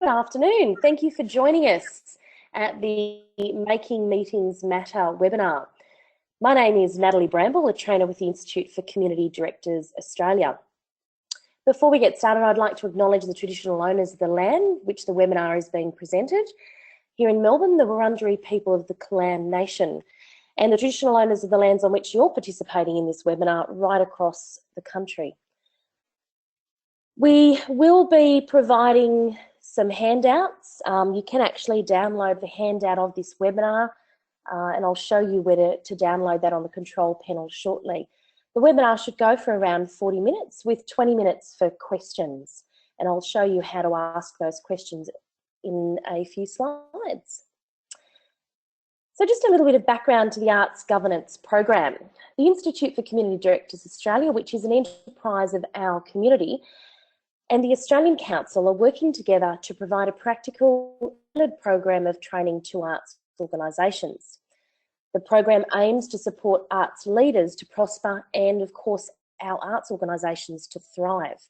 Good afternoon. Thank you for joining us at the Making Meetings Matter webinar. My name is Natalie Bramble, a trainer with the Institute for Community Directors Australia. Before we get started, I'd like to acknowledge the traditional owners of the land which the webinar is being presented. Here in Melbourne, the Wurundjeri people of the Clan Nation, and the traditional owners of the lands on which you're participating in this webinar right across the country. We will be providing some handouts. You can actually download the handout of this webinar and I'll show you where to download that on the control panel shortly. The webinar should go for around 40 minutes with 20 minutes for questions, and I'll show you how to ask those questions in a few slides. So just a little bit of background to the Arts Governance Program. The Institute for Community Directors Australia, which is an enterprise of our community, and the Australian Council are working together to provide a practical program of training to arts organisations. The program aims to support arts leaders to prosper and, of course, our arts organisations to thrive.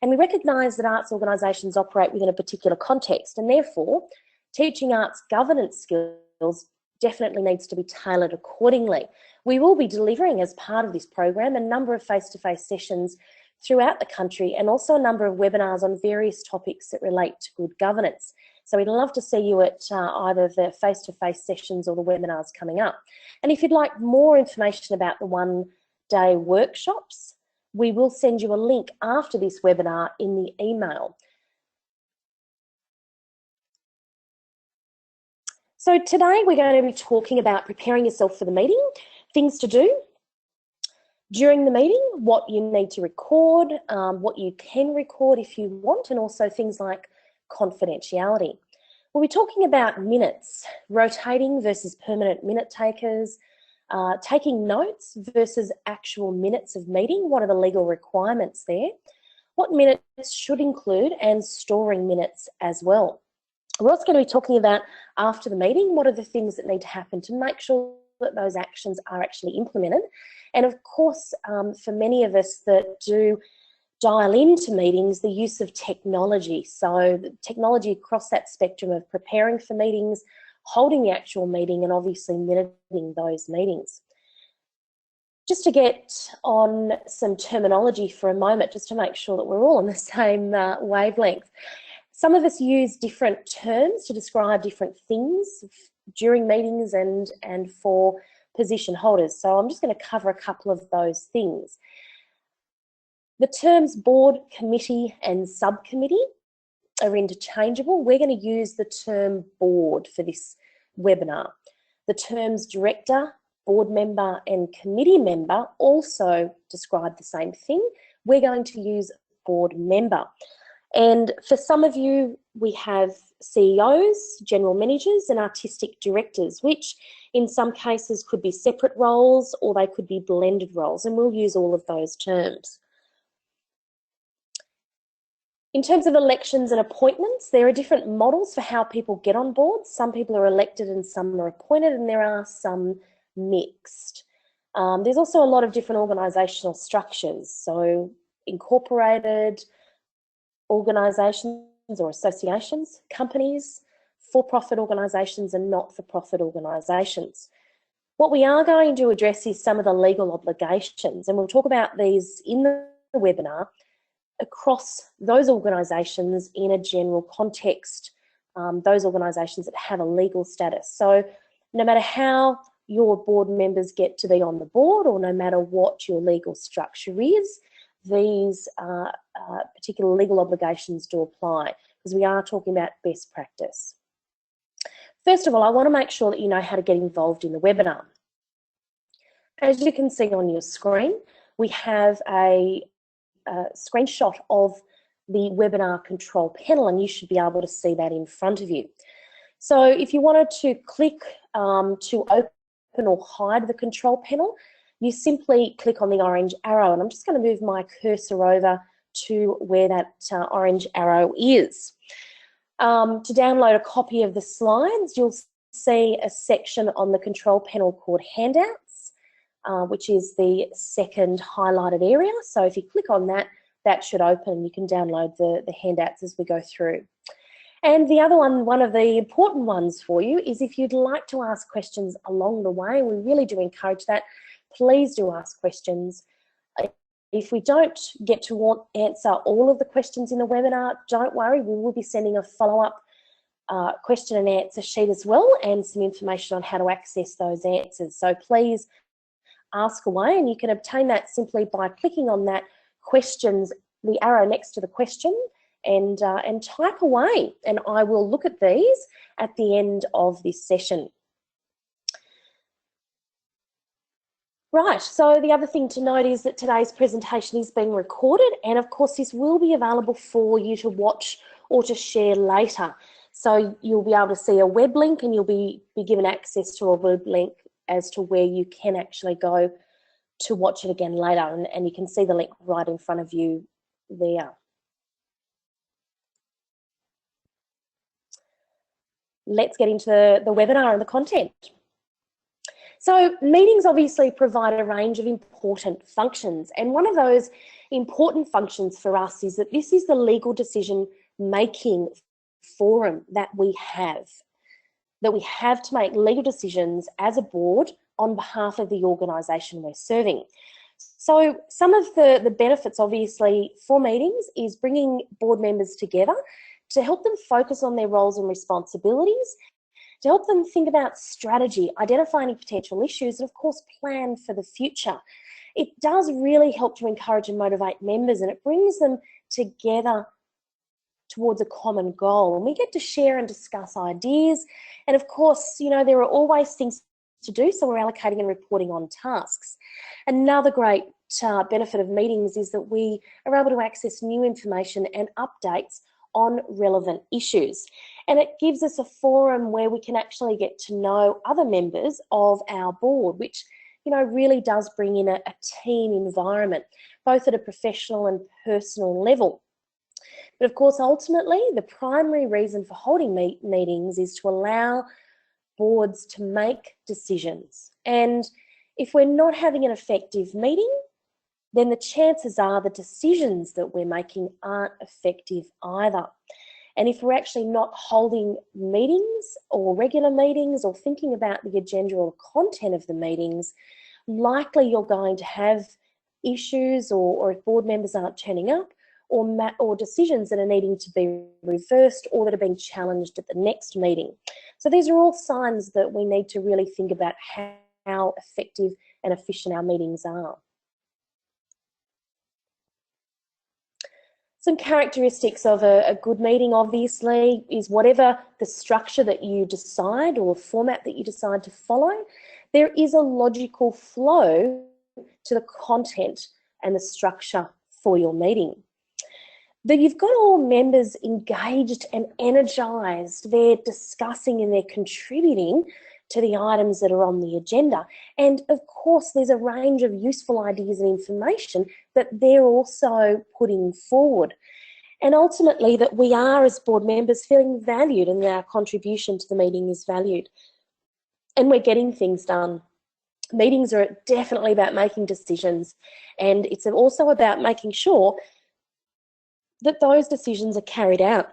And we recognise that arts organisations operate within a particular context, and therefore teaching arts governance skills definitely needs to be tailored accordingly. We will be delivering, as part of this program, a number of face-to-face sessions throughout the country, and also a number of webinars on various topics that relate to good governance. So we'd love to see you at either the face-to-face sessions or the webinars coming up. And if you'd like more information about the one-day workshops, we will send you a link after this webinar in the email. So today we're going to be talking about preparing yourself for the meeting, things to do during the meeting, what you need to record, what you can record if you want, and also things like confidentiality. We'll be talking about minutes, rotating versus permanent minute takers, taking notes versus actual minutes of meeting. What are the legal requirements there? What minutes should include, and storing minutes as well. We're also going to be talking about after the meeting, what are the things that need to happen to make sure that those actions are actually implemented. And of course, for many of us that do dial into meetings, the use of technology. So the technology across that spectrum of preparing for meetings, holding the actual meeting, and obviously minuting those meetings. Just to get on some terminology for a moment, just to make sure that we're all on the same wavelength. Some of us use different terms to describe different things during meetings and for position holders. So I'm just going to cover a couple of those things. The terms board, committee and subcommittee are interchangeable. We're going to use the term board for this webinar. The terms director, board member and committee member also describe the same thing. We're going to use board member. And for some of you, we have CEOs, general managers and artistic directors, which in some cases could be separate roles or they could be blended roles, and we'll use all of those terms. In terms of elections and appointments, there are different models for how people get on boards. Some people are elected and some are appointed, and there are some mixed. There's also a lot of different organisational structures, so incorporated organisations or associations, companies, for-profit organisations and not-for-profit organisations. What we are going to address is some of the legal obligations, and we'll talk about these in the webinar across those organisations in a general context, those organisations that have a legal status. So no matter how your board members get to be on the board, or no matter what your legal structure is, these particular legal obligations do apply, because we are talking about best practice. First of all, I want to make sure that you know how to get involved in the webinar. As you can see on your screen, we have a screenshot of the webinar control panel, and you should be able to see that in front of you. So if you wanted to click to open or hide the control panel, you simply click on the orange arrow, and I'm just going to move my cursor over to where that orange arrow is. To download a copy of the slides, you'll see a section on the control panel called Handouts, which is the second highlighted area. So if you click on that, that should open. You can download the handouts as we go through. And the other one of the important ones for you is if you'd like to ask questions along the way, we really do encourage that, please do ask questions. If we don't get to answer all of the questions in the webinar, don't worry, we will be sending a follow-up question and answer sheet as well, and some information on how to access those answers. So please ask away, and you can obtain that simply by clicking on that questions, the arrow next to the question, and type away, and I will look at these at the end of this session. Right, so the other thing to note is that today's presentation is being recorded, and of course this will be available for you to watch or to share later. So you'll be able to see a web link, and you'll be given access to a web link as to where you can actually go to watch it again later, and you can see the link right in front of you there. Let's get into the webinar and the content. So meetings obviously provide a range of important functions, and one of those important functions for us is that this is the legal decision making forum that we have to make legal decisions as a board on behalf of the organisation we're serving. So some of the benefits obviously for meetings is bringing board members together to help them focus on their roles and responsibilities, to help them think about strategy, identify any potential issues, and of course plan for the future. It does really help to encourage and motivate members, and it brings them together towards a common goal, and we get to share and discuss ideas. And of course, you know, there are always things to do, so we're allocating and reporting on tasks. Another great benefit of meetings is that we are able to access new information and updates on relevant issues, and it gives us a forum where we can actually get to know other members of our board, which, you know, really does bring in a team environment, both at a professional and personal level. But of course, ultimately, the primary reason for holding meetings is to allow boards to make decisions. And if we're not having an effective meeting, then the chances are the decisions that we're making aren't effective either. And if we're actually not holding meetings or regular meetings or thinking about the agenda or content of the meetings, likely you're going to have issues, or if board members aren't turning up, or decisions that are needing to be reversed or that are being challenged at the next meeting. So these are all signs that we need to really think about how effective and efficient our meetings are. Some characteristics of a good meeting, obviously, is whatever the structure that you decide or format that you decide to follow, there is a logical flow to the content and the structure for your meeting. That you've got all members engaged and energised, they're discussing and they're contributing to the items that are on the agenda. And of course, there's a range of useful ideas and information that they're also putting forward. And ultimately that we are, as board members, feeling valued and that our contribution to the meeting is valued. And we're getting things done. Meetings are definitely about making decisions, and it's also about making sure that those decisions are carried out.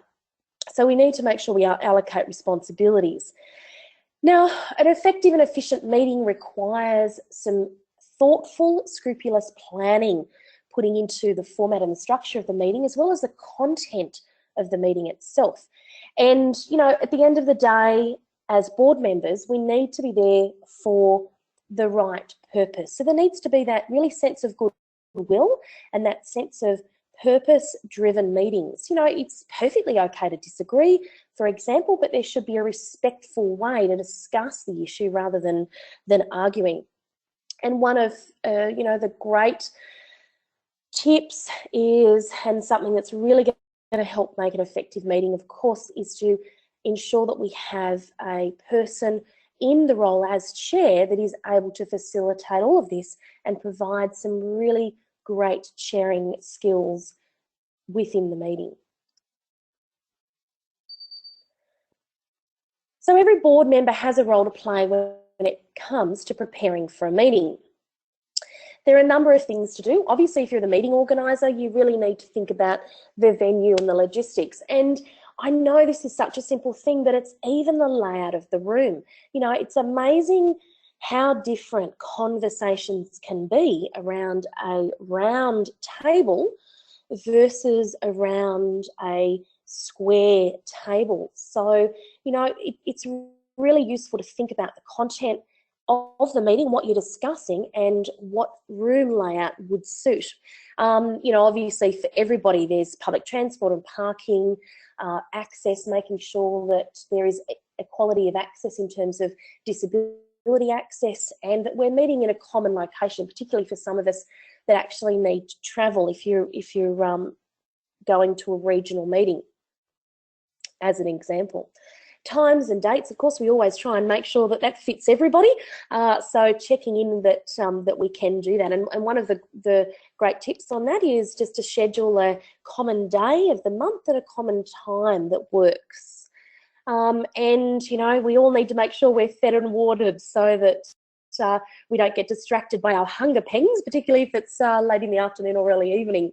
So we need to make sure we allocate responsibilities. Now, an effective and efficient meeting requires some thoughtful, scrupulous planning, putting into the format and the structure of the meeting, as well as the content of the meeting itself. And, you know, at the end of the day, as board members, we need to be there for the right purpose. So there needs to be that really sense of goodwill and that sense of purpose-driven meetings. You know, it's perfectly okay to disagree, for example, but there should be a respectful way to discuss the issue rather than arguing. And one of, you know, the great tips is, and something that's really going to help make an effective meeting, of course, is to ensure that we have a person in the role as chair that is able to facilitate all of this and provide some really great chairing skills within the meeting. So every board member has a role to play when it comes to preparing for a meeting. There are a number of things to do. Obviously, if you're the meeting organiser, you really need to think about the venue and the logistics. And I know this is such a simple thing, but it's even the layout of the room. You know, it's amazing how different conversations can be around a round table versus around a square table. So, you know, it's really useful to think about the content of the meeting, what you're discussing, and what room layout would suit. You know, obviously for everybody, there's public transport and parking, access, making sure that there is equality of access in terms of disability access, and that we're meeting in a common location, particularly for some of us that actually need to travel if you're going to a regional meeting, as an example. Times and dates, of course, we always try and make sure that that fits everybody. So checking in that that we can do that. And one of the great tips on that is just to schedule a common day of the month at a common time that works. And, you know, we all need to make sure we're fed and watered so that we don't get distracted by our hunger pangs, particularly if it's late in the afternoon or early evening.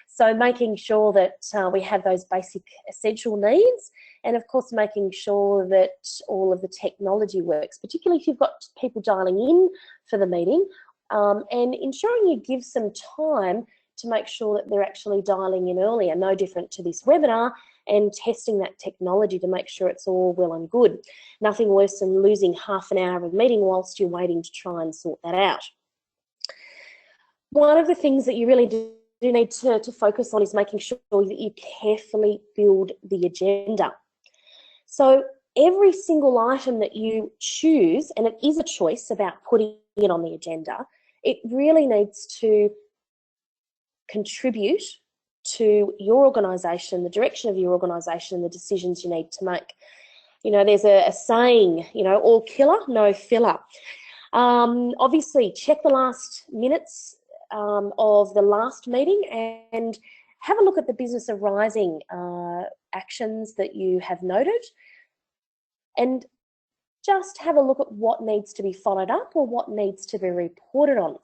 So making sure that we have those basic essential needs, and of course making sure that all of the technology works, particularly if you've got people dialing in for the meeting, and ensuring you give some time to make sure that they're actually dialing in earlier, no different to this webinar, and testing that technology to make sure it's all well and good. Nothing worse than losing half an hour of a meeting whilst you're waiting to try and sort that out. One of the things that you really do need to focus on is making sure that you carefully build the agenda. So every single item that you choose, and it is a choice about putting it on the agenda, it really needs to contribute to your organisation, the direction of your organisation, the decisions you need to make. You know, there's a saying, you know, all killer, no filler. Obviously, check the last minutes of the last meeting and have a look at the business arising actions that you have noted, and just have a look at what needs to be followed up or what needs to be reported on.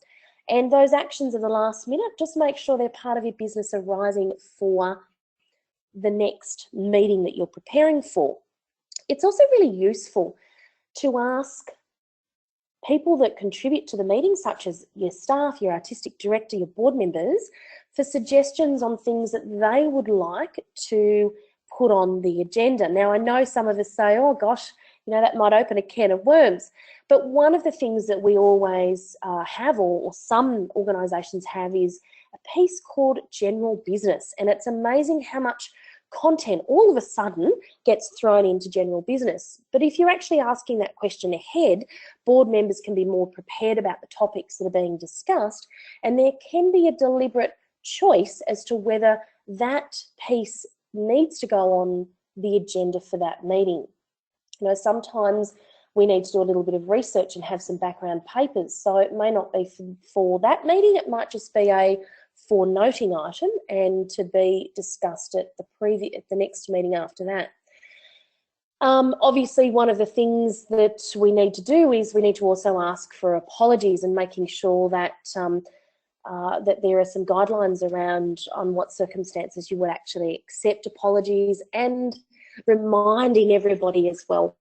And those actions of the last minute, just make sure they're part of your business arising for the next meeting that you're preparing for. It's also really useful to ask people that contribute to the meeting, such as your staff, your artistic director, your board members, for suggestions on things that they would like to put on the agenda. Now, I know some of us say, oh gosh, you know, that might open a can of worms. But one of the things that we always have, or some organisations have, is a piece called general business. And it's amazing how much content all of a sudden gets thrown into general business. But if you're actually asking that question ahead, board members can be more prepared about the topics that are being discussed, and there can be a deliberate choice as to whether that piece needs to go on the agenda for that meeting. You know, sometimes we need to do a little bit of research and have some background papers, so it may not be for that meeting, it might just be a for noting item and to be discussed at the next meeting after that. Obviously, one of the things that we need to do is we need to also ask for apologies, and making sure that that there are some guidelines around on what circumstances you would actually accept apologies, and reminding everybody as well.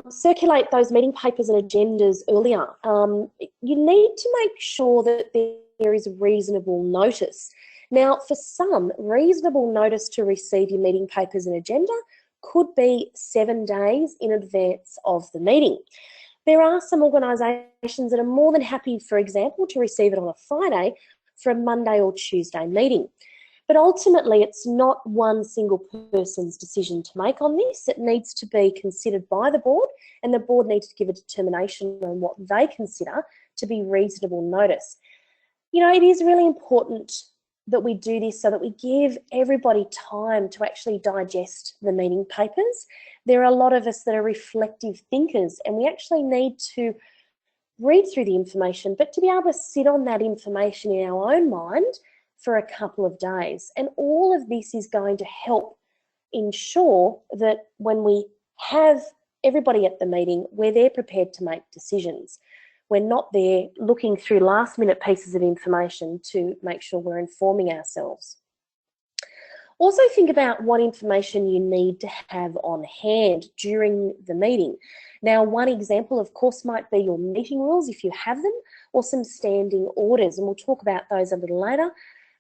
Circulate those meeting papers and agendas earlier. You need to make sure that there is reasonable notice. Now, for some, reasonable notice to receive your meeting papers and agenda could be 7 days in advance of the meeting. There are some organisations that are more than happy, for example, to receive it on a Friday for a Monday or Tuesday meeting. But ultimately, it's not one single person's decision to make on this. It needs to be considered by the board, and the board needs to give a determination on what they consider to be reasonable notice. You know, it is really important that we do this so that we give everybody time to actually digest the meeting papers. There are a lot of us that are reflective thinkers, and we actually need to read through the information, but to be able to sit on that information in our own mind for a couple of days. And all of this is going to help ensure that when we have everybody at the meeting, we're there prepared to make decisions. We're not there looking through last minute pieces of information to make sure we're informing ourselves. Also think about what information you need to have on hand during the meeting. Now, one example, of course, might be your meeting rules, if you have them, or some standing orders, and we'll talk about those a little later.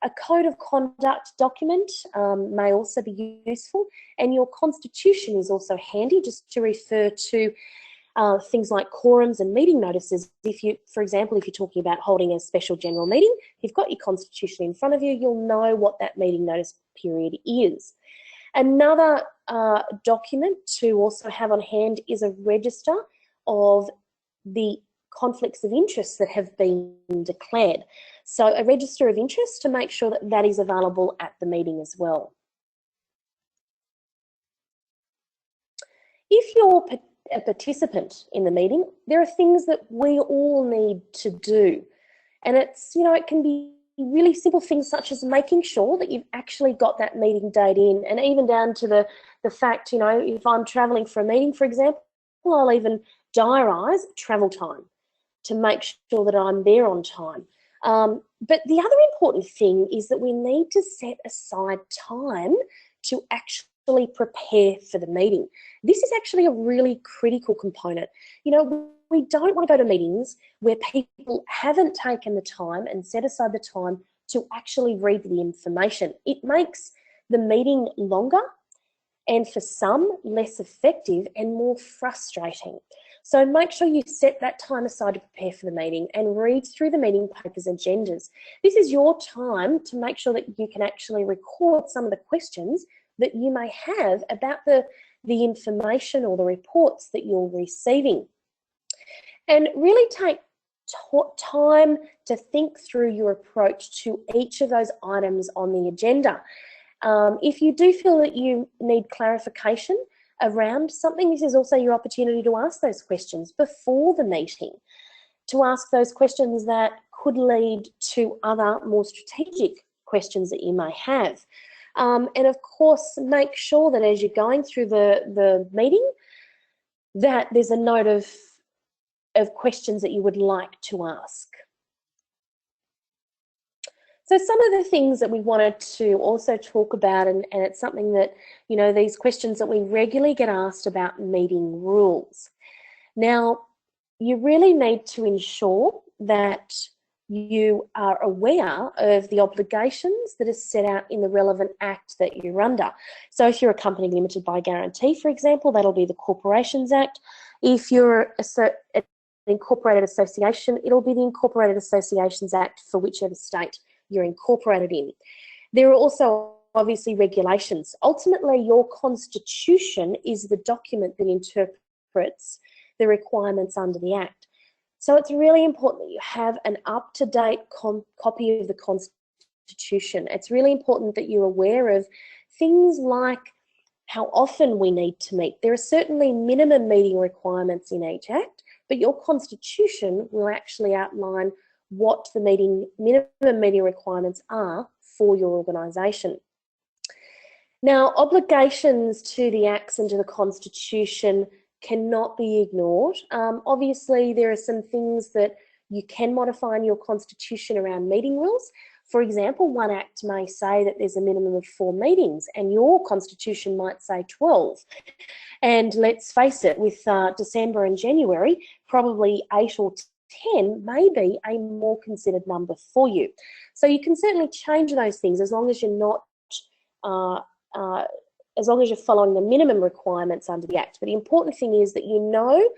A code of conduct document may also be useful, and your constitution is also handy, just to refer to things like quorums and meeting notices. If you, for example, if you're talking about holding a special general meeting, if you've got your constitution in front of you, you'll know what that meeting notice period is. Another document to also have on hand is a register of the conflicts of interest that have been declared. So a register of interest to make sure that that is available at the meeting as well. If you're a participant in the meeting, there are things that we all need to do. And it's, you know, it can be really simple things such as making sure that you've actually got that meeting date in, and even down to the fact, you know, if I'm travelling for a meeting, for example, I'll even diarise travel time to make sure that I'm there on time. But the other important thing is that we need to set aside time to actually prepare for the meeting. This is actually a really critical component. You know, we don't want to go to meetings where people haven't taken the time and set aside the time to actually read the information. It makes the meeting longer, and for some, less effective and more frustrating. So make sure you set that time aside to prepare for the meeting and read through the meeting papers and agendas. This is your time to make sure that you can actually record some of the questions that you may have about the information or the reports that you're receiving. And really take time to think through your approach to each of those items on the agenda. If you do feel that you need clarification around something, this is also your opportunity to ask those questions before the meeting, to ask those questions that could lead to other more strategic questions that you may have. And of course, make sure that as you're going through the meeting, that there's a note of questions that you would like to ask. So some of the things that we wanted to also talk about, and it's something that, you know, these questions that we regularly get asked about meeting rules. Now, you really need to ensure that you are aware of the obligations that are set out in the relevant act that you're under. So if you're a company limited by guarantee, for example, that'll be the Corporations Act. If you're an incorporated association, it'll be the Incorporated Associations Act for whichever state you're incorporated in. There are also obviously regulations. Ultimately, your constitution is the document that interprets the requirements under the Act. So it's really important that you have an up-to-date copy of the Constitution. It's really important that you're aware of things like how often we need to meet. There are certainly minimum meeting requirements in each Act, but your Constitution will actually outline what the minimum meeting requirements are for your organisation. Now, obligations to the Acts and to the Constitution cannot be ignored. Obviously, there are some things that you can modify in your Constitution around meeting rules. For example, one Act may say that there's a minimum of 4 meetings, and your Constitution might say 12. And let's face it, with December and January, probably 8 or 10 may be a more considered number for you. So you can certainly change those things as long as you're not, as long as you're following the minimum requirements under the Act. But the important thing is that you know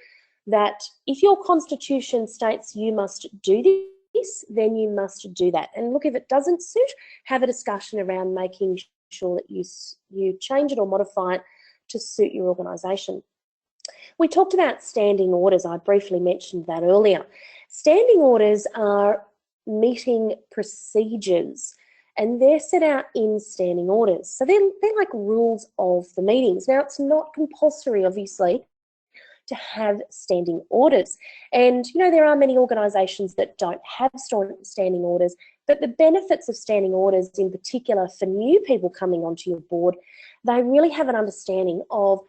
that if your Constitution states you must do this, then you must do that. And look, if it doesn't suit, have a discussion around making sure that you change it or modify it to suit your organisation. We talked about standing orders. I briefly mentioned that earlier. Standing orders are meeting procedures, and they're set out in standing orders. So they're like rules of the meetings. Now, it's not compulsory, obviously, to have standing orders. And, you know, there are many organisations that don't have standing orders, but the benefits of standing orders, in particular for new people coming onto your board, they really have an understanding of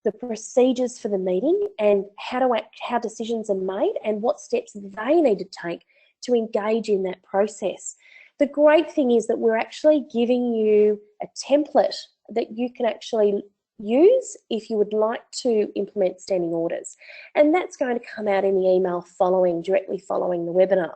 the procedures for the meeting and how decisions are made and what steps they need to take to engage in that process. The great thing is that we're actually giving you a template that you can actually use if you would like to implement standing orders. And that's going to come out in the email directly following the webinar.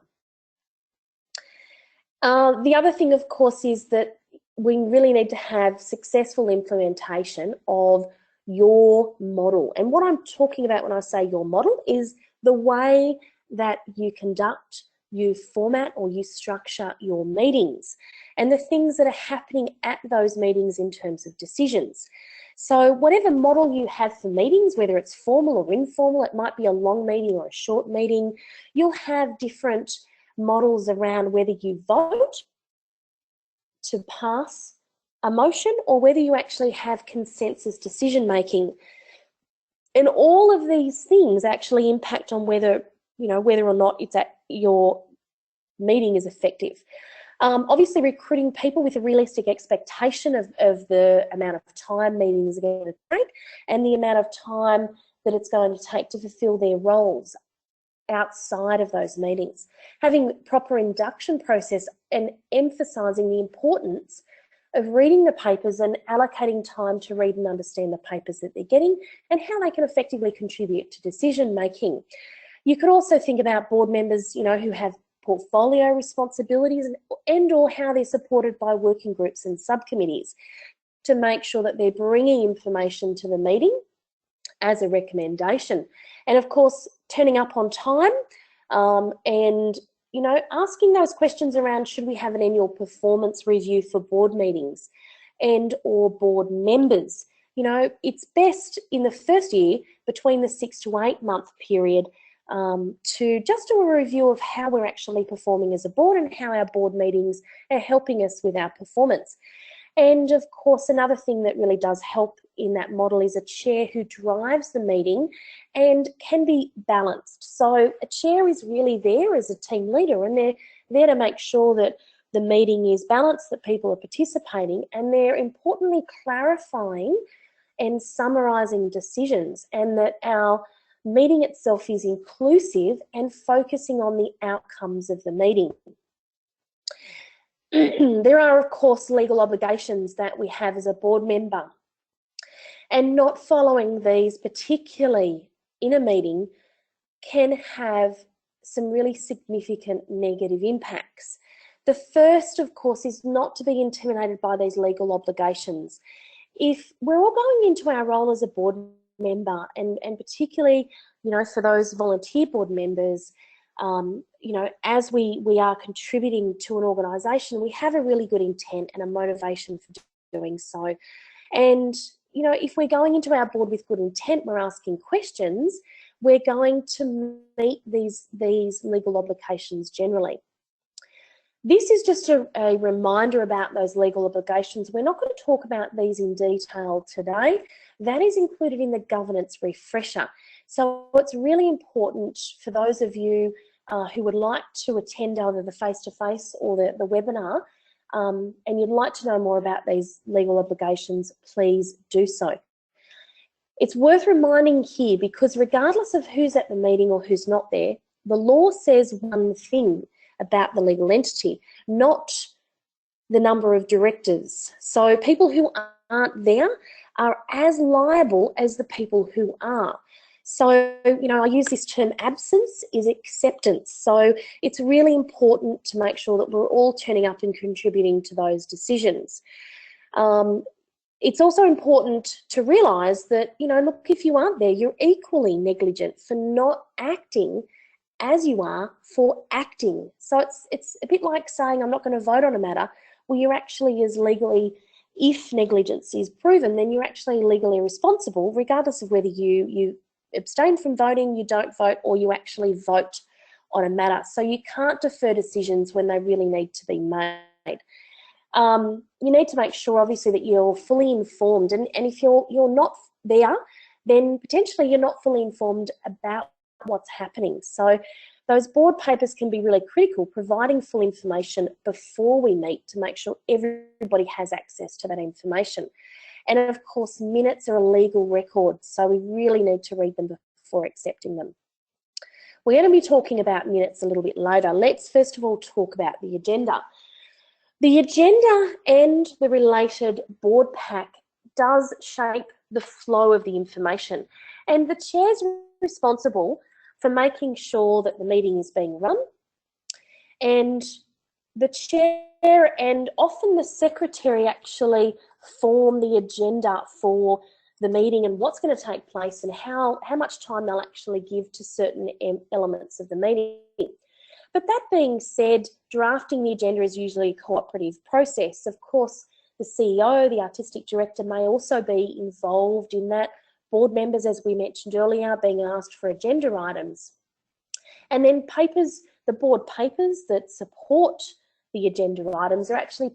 The other thing, of course, is that we really need to have successful implementation of your model. And what I'm talking about when I say your model is the way that you conduct, you format, or you structure your meetings, and the things that are happening at those meetings in terms of decisions. So whatever model you have for meetings, whether it's formal or informal, it might be a long meeting or a short meeting, you'll have different models around whether you vote to pass a motion or whether you actually have consensus decision making. And all of these things actually impact on whether or not your meeting is effective. Obviously, recruiting people with a realistic expectation of the amount of time meetings are going to take and the amount of time that it's going to take to fulfill their roles outside of those meetings. Having proper induction process and emphasising the importance of reading the papers and allocating time to read and understand the papers that they're getting and how they can effectively contribute to decision making. You could also think about board members, who have portfolio responsibilities and or how they're supported by working groups and subcommittees to make sure that they're bringing information to the meeting as a recommendation. And of course, turning up on time and asking those questions around, should we have an annual performance review for board meetings and or board members? It's best in the first year, between the 6 to 8 month period, to just do a review of how we're actually performing as a board and how our board meetings are helping us with our performance. And of course, another thing that really does help in that model is a chair who drives the meeting and can be balanced. So a chair is really there as a team leader, and they're there to make sure that the meeting is balanced, that people are participating, and they're importantly clarifying and summarising decisions, and that our meeting itself is inclusive and focusing on the outcomes of the meeting. There are, of course, legal obligations that we have as a board member, and not following these, particularly in a meeting, can have some really significant negative impacts. The first, of course, is not to be intimidated by these legal obligations. If we're all going into our role as a board member, and particularly, for those volunteer board members, as we are contributing to an organisation, we have a really good intent and a motivation for doing so. And, if we're going into our board with good intent, we're asking questions, we're going to meet these legal obligations generally. This is just a reminder about those legal obligations. We're not going to talk about these in detail today. That is included in the governance refresher. So it's really important for those of you who would like to attend either the face-to-face or the webinar, and you'd like to know more about these legal obligations, please do so. It's worth reminding here, because regardless of who's at the meeting or who's not there, the law says one thing about the legal entity, not the number of directors. So people who aren't there are as liable as the people who are. So, I use this term, absence is acceptance. So it's really important to make sure that we're all turning up and contributing to those decisions. It's also important to realise that, look, if you aren't there, you're equally negligent for not acting as you are for acting. So it's a bit like saying, I'm not going to vote on a matter. Well, you're actually as legally, if negligence is proven, then you're actually legally responsible, regardless of whether you abstain from voting, you don't vote, or you actually vote on a matter. So you can't defer decisions when they really need to be made. You need to make sure, obviously, that you're fully informed, and if you're not there, then potentially you're not fully informed about what's happening. So those board papers can be really critical, providing full information before we meet to make sure everybody has access to that information. And of course, minutes are a legal record, so we really need to read them before accepting them. We're going to be talking about minutes a little bit later. Let's first of all talk about the agenda. The agenda and the related board pack does shape the flow of the information, and the chair's responsible for making sure that the meeting is being run, and the chair and often the secretary actually form the agenda for the meeting and what's going to take place and how much time they'll actually give to certain elements of the meeting. But that being said, drafting the agenda is usually a cooperative process. Of course, the CEO, the artistic director, may also be involved in that. Board members, as we mentioned earlier, being asked for agenda items. And then papers, the board papers that support the agenda items are actually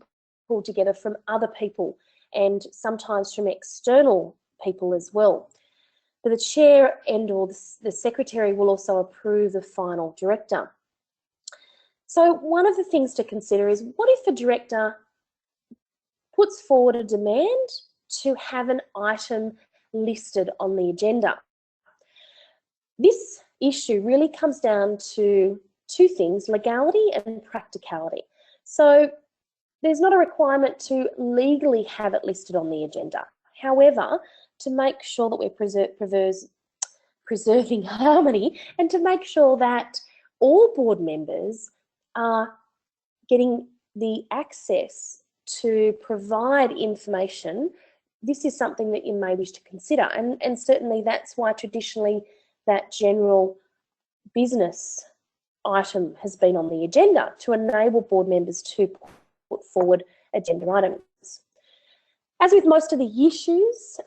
pulled together from other people and sometimes from external people as well. But the chair and or the secretary will also approve the final director. So one of the things to consider is, what if a director puts forward a demand to have an item listed on the agenda? This issue really comes down to two things: legality and practicality. So there's not a requirement to legally have it listed on the agenda. However, to make sure that we're preserving harmony and to make sure that all board members are getting the access to provide information, this is something that you may wish to consider. And certainly that's why traditionally that general business item has been on the agenda, to enable board members to put forward agenda items. As with most of the issues,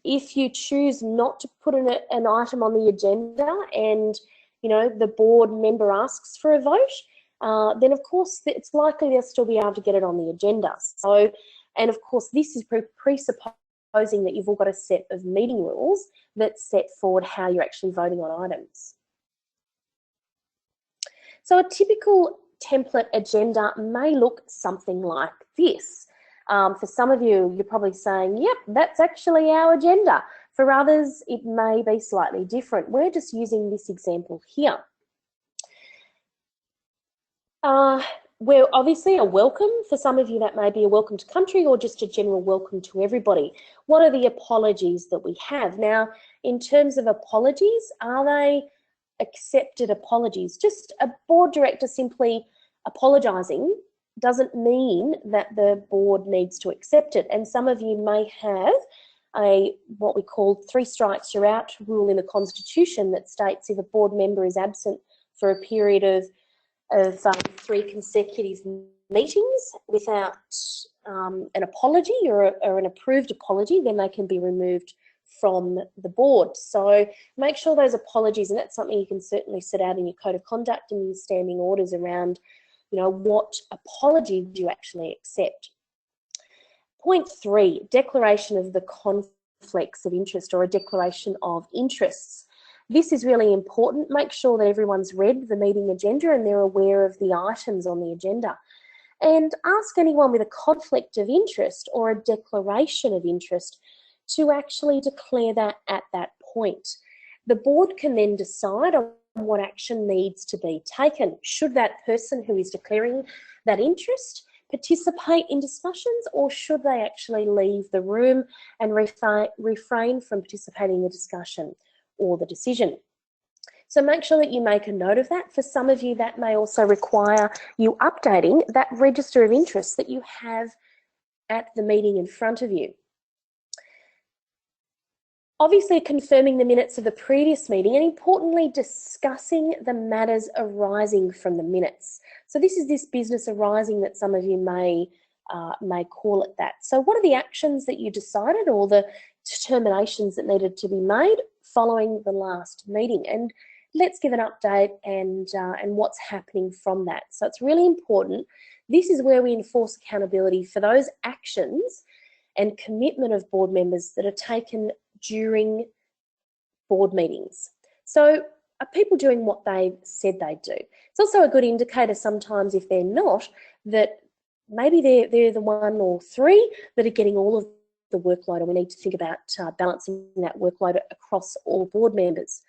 if you choose not to put an item on the agenda and the board member asks for a vote, then of course it's likely they'll still be able to get it on the agenda. So, and of course this is presupposing that you've all got a set of meeting rules that set forward how you're actually voting on items. So a typical template agenda may look something like this. For some of you, you're probably saying, yep, that's actually our agenda. For others, it may be slightly different. We're just using this example here. We're obviously a welcome. For some of you, that may be a welcome to country or just a general welcome to everybody. What are the apologies that we have? Now, in terms of apologies, are they accepted apologies? Just a board director simply apologising doesn't mean that the board needs to accept it. And some of you may have what we call 3 strikes you're out rule in the Constitution that states if a board member is absent for a period of 3 consecutive meetings without an apology or an approved apology, then they can be removed from the board. So make sure those apologies, and that's something you can certainly set out in your code of conduct and your standing orders around, what apology do you actually accept. Point 3, declaration of the conflicts of interest or a declaration of interests. This is really important. Make sure that everyone's read the meeting agenda and they're aware of the items on the agenda. And ask anyone with a conflict of interest or a declaration of interest to actually declare that at that point. The board can then decide on what action needs to be taken. Should that person who is declaring that interest participate in discussions, or should they actually leave the room and refrain from participating in the discussion or the decision? So make sure that you make a note of that. For some of you, that may also require you updating that register of interest that you have at the meeting in front of you. Obviously, confirming the minutes of the previous meeting, and importantly, discussing the matters arising from the minutes. So this is this business arising that some of you may call it that. So what are the actions that you decided or the determinations that needed to be made following the last meeting? And let's give an update and what's happening from that. So it's really important. This is where we enforce accountability for those actions and commitment of board members that are taken during board meetings. So are people doing what they said they'd do? It's also a good indicator sometimes if they're not, that maybe they're the 1 or 3 that are getting all of the workload, and we need to think about balancing that workload across all board members.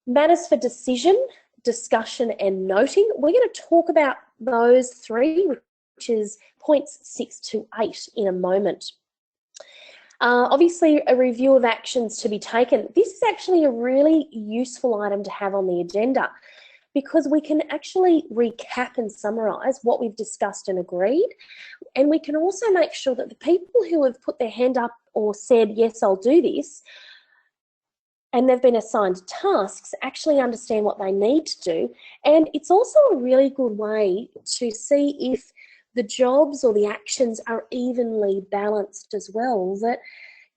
Matters for decision, discussion and noting. We're going to talk about those 3, which is points 6 to 8 in a moment. Obviously, a review of actions to be taken. This is actually a really useful item to have on the agenda, because we can actually recap and summarise what we've discussed and agreed. And we can also make sure that the people who have put their hand up or said, yes, I'll do this, and they've been assigned tasks, actually understand what they need to do. And it's also a really good way to see if the jobs or the actions are evenly balanced as well. That,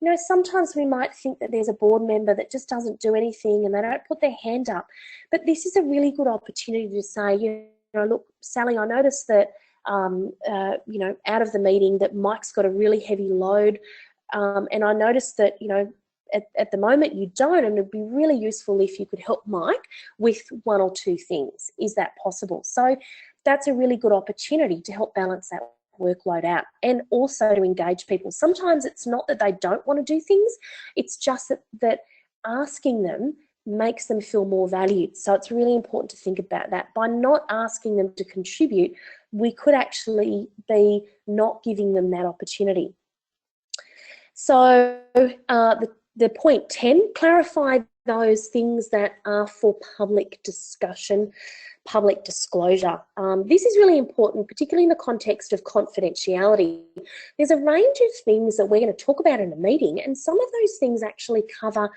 you know, sometimes we might think that there's a board member that just doesn't do anything and they don't put their hand up. But this is a really good opportunity to say, you know, look, Sally, I noticed that, you know, out of the meeting that Mike's got a really heavy load. And I noticed that, you know, at the moment you don't, and it'd be really useful if you could help Mike with one or two things. Is that possible? So that's a really good opportunity to help balance that workload out, and also to engage people. Sometimes it's not that they don't want to do things, it's just that asking them makes them feel more valued. So it's really important to think about that. By not asking them to contribute, we could actually be not giving them that opportunity. So the point 10, clarify those things that are for public discussion, public disclosure. This is really important, particularly in the context of confidentiality. There's a range of things that we're going to talk about in a meeting, and some of those things actually cover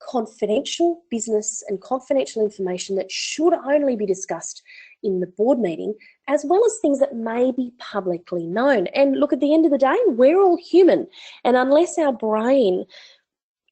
confidential business and confidential information that should only be discussed in the board meeting, as well as things that may be publicly known. And look, at the end of the day, we're all human, and unless our brain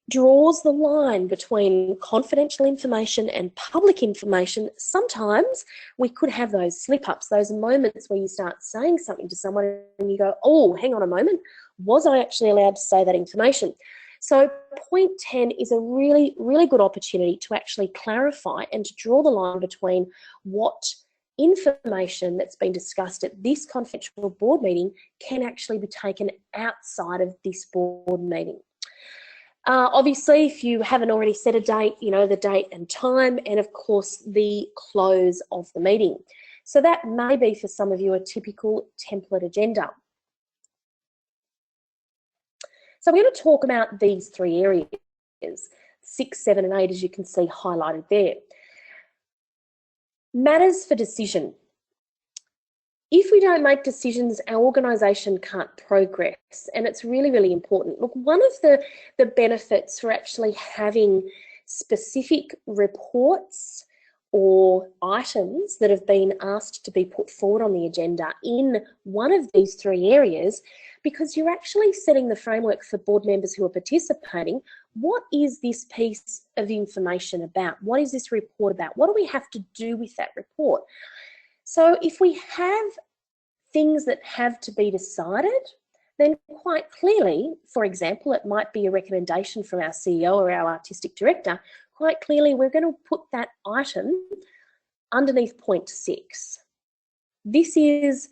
draws the line between confidential information and public information, sometimes we could have those slip-ups, those moments where you start saying something to someone and you go, oh, hang on a moment, was I actually allowed to say that information? So point 10 is a really, really good opportunity to actually clarify and to draw the line between what information that's been discussed at this confidential board meeting can actually be taken outside of this board meeting. Obviously, if you haven't already set a date, you know, the date and time, and of course the close of the meeting. So that may be for some of you a typical template agenda. So we're going to talk about these three areas, 6, 7 and 8, as you can see highlighted there. Matters for decision. If we don't make decisions, our organisation can't progress, and it's really, really important. Look, one of the benefits for actually having specific reports or items that have been asked to be put forward on the agenda in one of these three areas, because you're actually setting the framework for board members who are participating. What is this piece of information about? What is this report about? What do we have to do with that report? So if we have things that have to be decided, then quite clearly, for example, it might be a recommendation from our CEO or our artistic director, quite clearly we're going to put that item underneath point 6. This is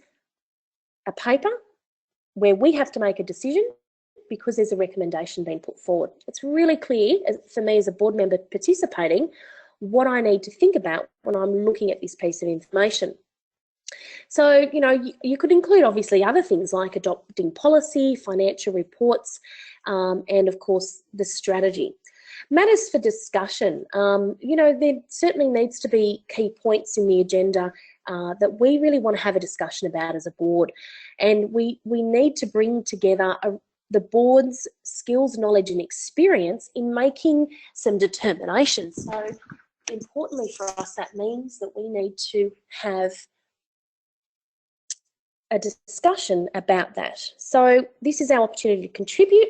a paper where we have to make a decision because there's a recommendation being put forward. It's really clear for me as a board member participating what I need to think about when I'm looking at this piece of information. So, you know, you could include obviously other things like adopting policy, financial reports, and of course the strategy. Matters for discussion. You know, there certainly needs to be key points in the agenda that we really want to have a discussion about as a board. And we need to bring together the board's skills, knowledge and experience in making some determinations. So importantly for us, that means that we need to have a discussion about that. So this is our opportunity to contribute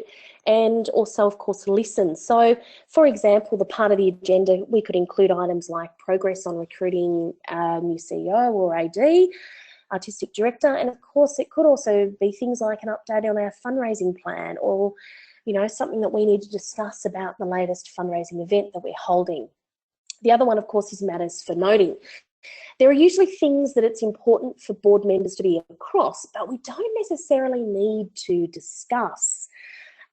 and also, of course, listen. So, for example, the part of the agenda, we could include items like progress on recruiting a new CEO or AD, artistic director, and of course, it could also be things like an update on our fundraising plan, or, you know, something that we need to discuss about the latest fundraising event that we're holding. The other one, of course, is matters for noting. There are usually things that it's important for board members to be across, but we don't necessarily need to discuss.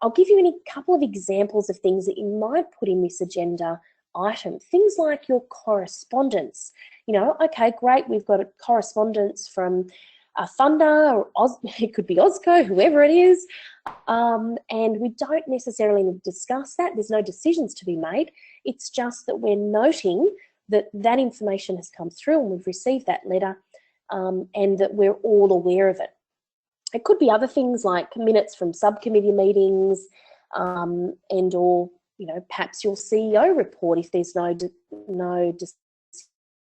I'll give you a couple of examples of things that you might put in this agenda item. Things like your correspondence. You know, okay, great, we've got a correspondence from funder, or it could be OSCO, whoever it is, and we don't necessarily need to discuss that. There's no decisions to be made. It's just that we're noting that that information has come through and we've received that letter, and that we're all aware of it. It could be other things like minutes from subcommittee meetings, and or perhaps your CEO report if there's no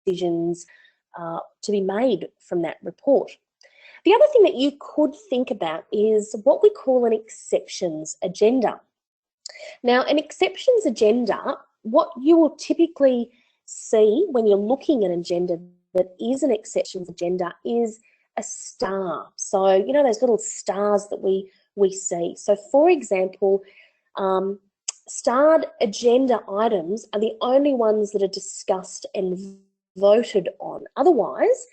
decisions to be made from that report. The other thing that you could think about is what we call an exceptions agenda. Now, an exceptions agenda, what you will typically see when you're looking at an agenda that is an exceptions agenda is a star. So, those little stars that we see. So, for example, starred agenda items are the only ones that are discussed and voted on. Otherwise,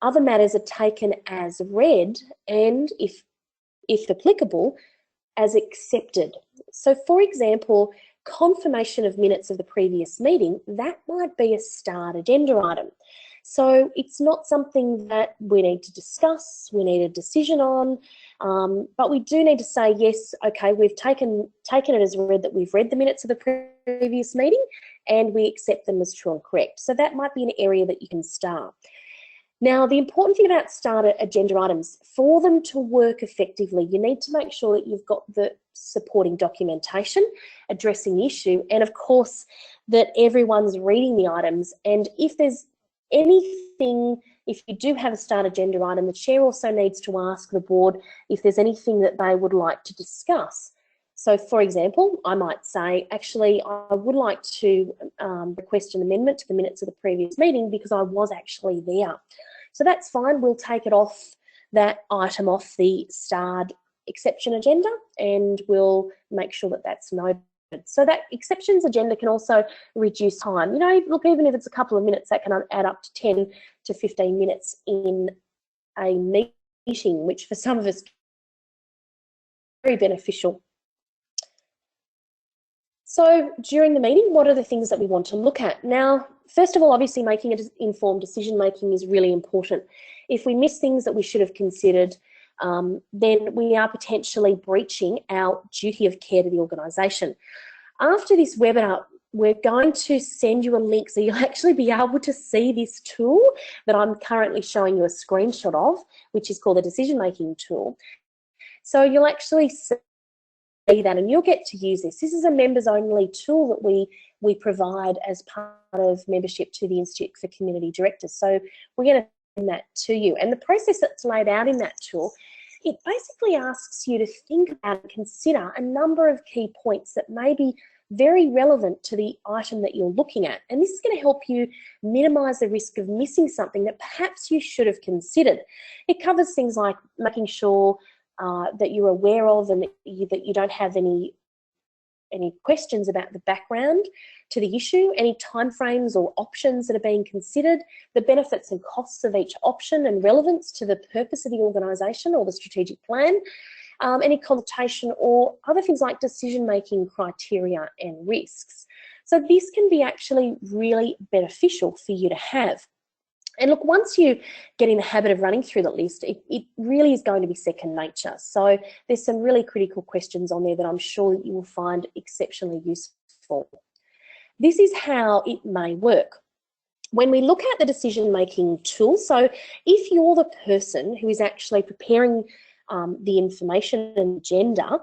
other matters are taken as read and, if applicable, as accepted. So, for example, confirmation of minutes of the previous meeting, that might be a starred agenda item. So it's not something that we need to discuss, we need a decision on, but we do need to say, yes, okay, we've taken it as read that we've read the minutes of the previous meeting and we accept them as true and correct. So that might be an area that you can star. Now, the important thing about starter agenda items, for them to work effectively, you need to make sure that you've got the supporting documentation addressing the issue, and of course that everyone's reading the items. And if there's anything, if you do have a start agenda item, the chair also needs to ask the board if there's anything that they would like to discuss. So, for example, I might say, actually, I would like to request an amendment to the minutes of the previous meeting because I was actually there. So that's fine. We'll take it off, that item off the starred exception agenda, and we'll make sure that that's noted. So that exceptions agenda can also reduce time. Look, even if it's a couple of minutes, that can add up to 10 to 15 minutes in a meeting, which for some of us is very beneficial. So during the meeting, what are the things that we want to look at? Now, first of all, obviously making an informed decision-making is really important. If we miss things that we should have considered, then we are potentially breaching our duty of care to the organisation. After this webinar, we're going to send you a link so you'll actually be able to see this tool that I'm currently showing you a screenshot of, which is called the decision-making tool. So you'll actually see that and you'll get to use this. This is a members-only tool that we provide as part of membership to the Institute for Community Directors. So we're going to send that to you. And the process that's laid out in that tool, it basically asks you to think about and consider a number of key points that may be very relevant to the item that you're looking at. And this is going to help you minimise the risk of missing something that perhaps you should have considered. It covers things like making sure that you're aware of and that you don't have any questions about the background to the issue, any timeframes or options that are being considered, the benefits and costs of each option and relevance to the purpose of the organisation or the strategic plan, any consultation or other things like decision-making criteria and risks. So this can be actually really beneficial for you to have. And look, once you get in the habit of running through that list, it really is going to be second nature. So there's some really critical questions on there that I'm sure that you will find exceptionally useful. This is how it may work. When we look at the decision-making tool, so if you're the person who is actually preparing the information and agenda,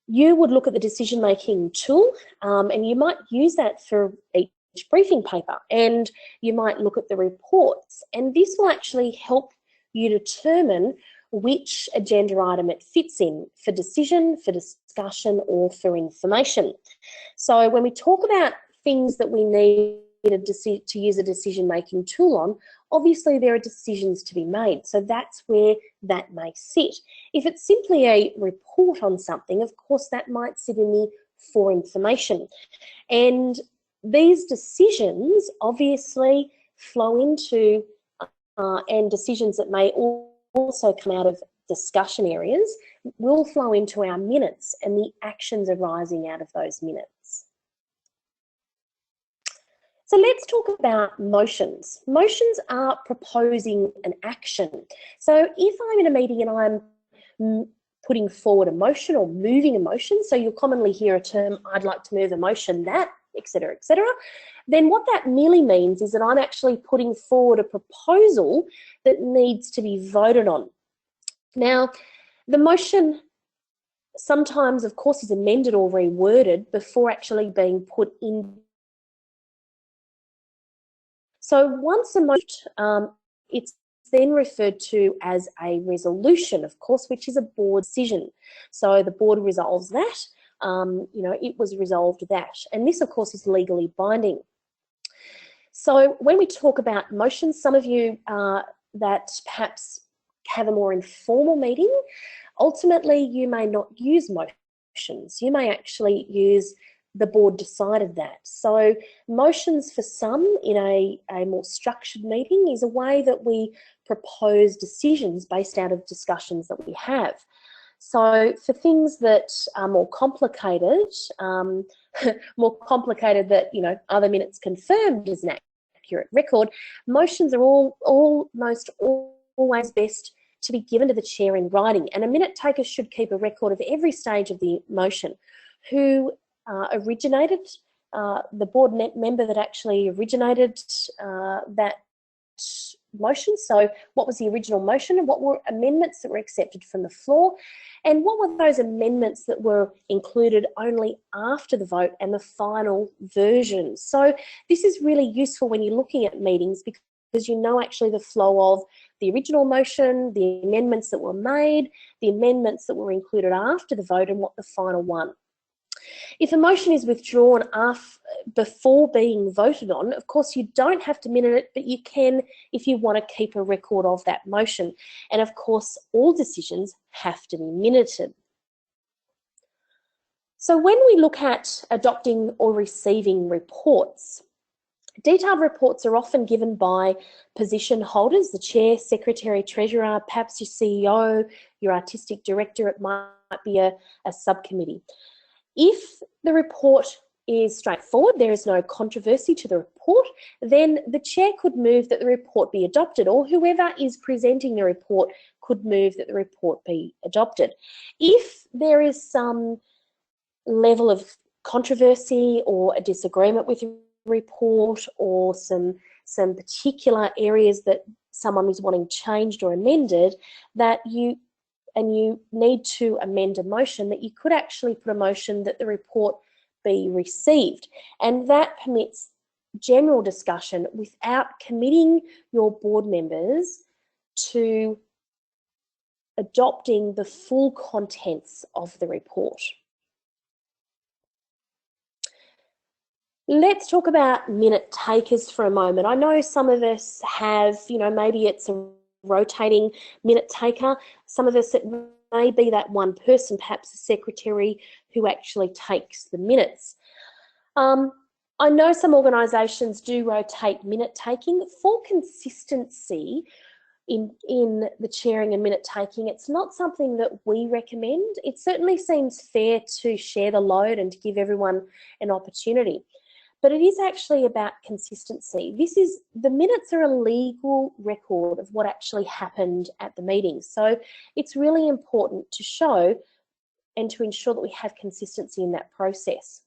you would look at the decision-making tool and you might use that for each briefing paper, and you might look at the reports, and this will actually help you determine which agenda item it fits in for decision, for discussion, or for information. So when we talk about things that we need to use a decision-making tool on, obviously there are decisions to be made, so that's where that may sit. If it's simply a report on something, of course that might sit in the for information. And these decisions obviously flow into, and decisions that may also come out of discussion areas will flow into our minutes and the actions arising out of those minutes. So let's talk about motions. Motions are proposing an action. So if I'm in a meeting and I'm putting forward a motion or moving a motion, so you'll commonly hear a term, I'd like to move a motion that, etc., then what that merely means is that I'm actually putting forward a proposal that needs to be voted on. Now, the motion sometimes, of course, is amended or reworded before actually being put in. So once a motion, it's then referred to as a resolution, of course, which is a board decision. So the board resolves that, it was resolved that. And this, of course, is legally binding. So when we talk about motions, some of you that perhaps have a more informal meeting, ultimately you may not use motions. You may actually use the board decided that. So motions for some in a more structured meeting is a way that we propose decisions based out of discussions that we have. So for things that are more complicated that, are the minutes confirmed as an accurate record, motions are almost always best to be given to the chair in writing. And a minute taker should keep a record of every stage of the motion, who originated, the board member that actually originated that motion. So what was the original motion, and what were amendments that were accepted from the floor, and what were those amendments that were included only after the vote and the final version. So this is really useful when you're looking at meetings, because you know actually the flow of the original motion, the amendments that were made, the amendments that were included after the vote, and what the final one. If a motion is withdrawn before being voted on, of course you don't have to minute it, but you can if you want to keep a record of that motion. And of course, all decisions have to be minuted. So when we look at adopting or receiving reports, detailed reports are often given by position holders, the chair, secretary, treasurer, perhaps your CEO, your artistic director. It might be a subcommittee. If the report is straightforward, there is no controversy to the report, then the chair could move that the report be adopted, or whoever is presenting the report could move that the report be adopted. If there is some level of controversy or a disagreement with the report, or some particular areas that someone is wanting changed or amended, and you need to amend a motion, that you could actually put a motion that the report be received. And that permits general discussion without committing your board members to adopting the full contents of the report. Let's talk about minute takers for a moment. I know some of us have, maybe it's a rotating minute taker. Some of us, it may be that one person, perhaps a secretary, who actually takes the minutes. I know some organisations do rotate minute taking. For consistency in the chairing and minute taking, it's not something that we recommend. It certainly seems fair to share the load and to give everyone an opportunity. But it is actually about consistency. The minutes are a legal record of what actually happened at the meeting. So it's really important to show and to ensure that we have consistency in that process.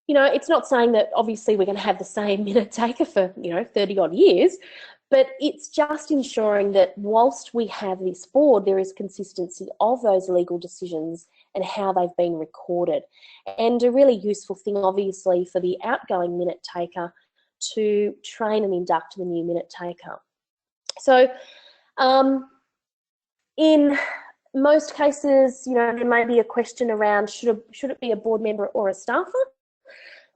It's not saying that obviously we're going to have the same minute taker for, 30 odd years, but it's just ensuring that whilst we have this board, there is consistency of those legal decisions and how they've been recorded. And a really useful thing, obviously, for the outgoing minute taker to train and induct the new minute taker. So in most cases, there may be a question around should it be a board member or a staffer?